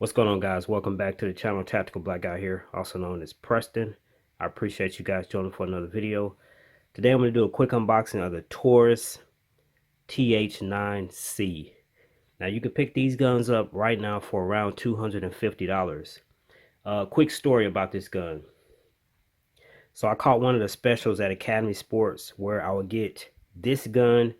What's going on, guys? Welcome back to the channel. Tactical Black Guy here, also known as Preston. I appreciate you guys joining for another video. Today I'm going to do a quick unboxing of the Taurus TH9C. Now you can pick these guns up right now for around $250. Quick story about this gun. So I caught one of the specials at Academy Sports where I would get this gun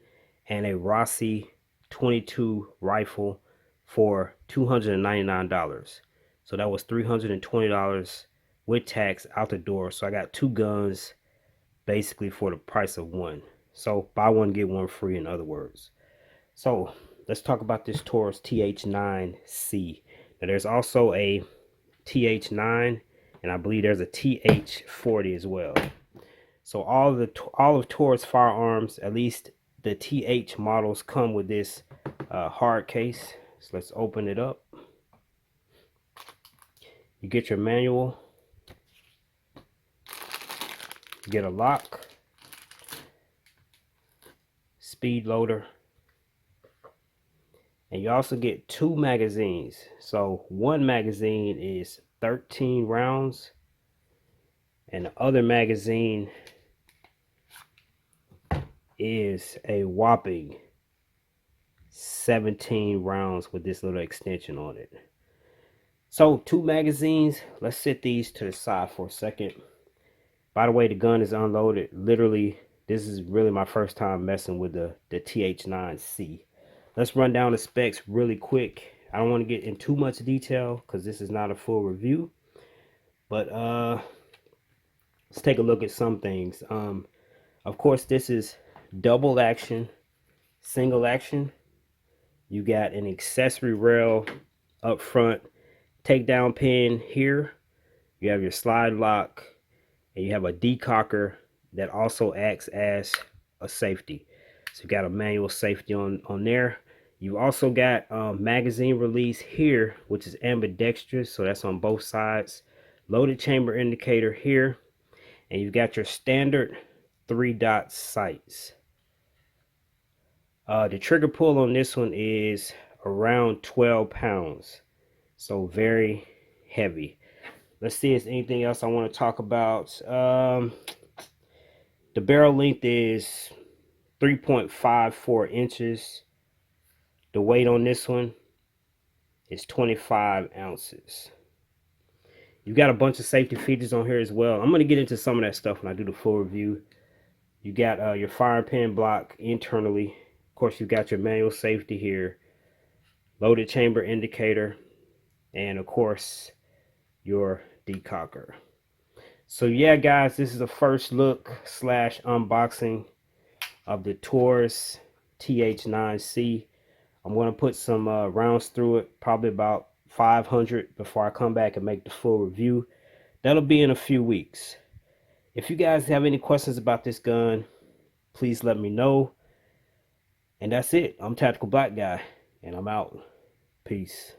and a Rossi 22 rifle for $299. So that was $320 with tax out the door. So I got two guns basically for the price of one. So buy one get one free, in other words. So let's talk about this Taurus TH9C. Now there's also a TH9 and I believe there's a TH40 as well. So all of Taurus firearms, at least the TH models, come with this hard case. So let's open it up. You get your manual, you get a lock, speed loader, and you also get two magazines. So one magazine is 13 rounds and the other magazine is a whopping 17 rounds with this little extension on it. So two magazines. Let's set these to the side for a second. By the way, the gun is unloaded. Literally, this is really my first time messing with the TH9C. Let's run down the specs really quick. I don't want to get in too much detail because this is not a full review, but let's take a look at some things. Of course, this is double action, single action. You got an accessory rail up front, takedown pin here. You have your slide lock, and you have a decocker that also acts as a safety. So you got a manual safety on there. You also got magazine release here, which is ambidextrous, so that's on both sides. Loaded chamber indicator here, and you've got your standard 3-dot sights. The trigger pull on this one is around 12 pounds, so very heavy. Let's see if there's anything else I want to talk about. The barrel length is 3.54 inches. The weight on this one is 25 ounces. You've got a bunch of safety features on here as well. I'm going to get into some of that stuff when I do the full review. You got your firing pin block internally. Of course, you've got your manual safety here, loaded chamber indicator, and of course, your decocker. So yeah, guys, this is a first look / unboxing of the Taurus TH9C. I'm going to put some rounds through it, probably about 500 before I come back and make the full review. That'll be in a few weeks. If you guys have any questions about this gun, please let me know. And that's it. I'm Tactical Black Guy, and I'm out. Peace.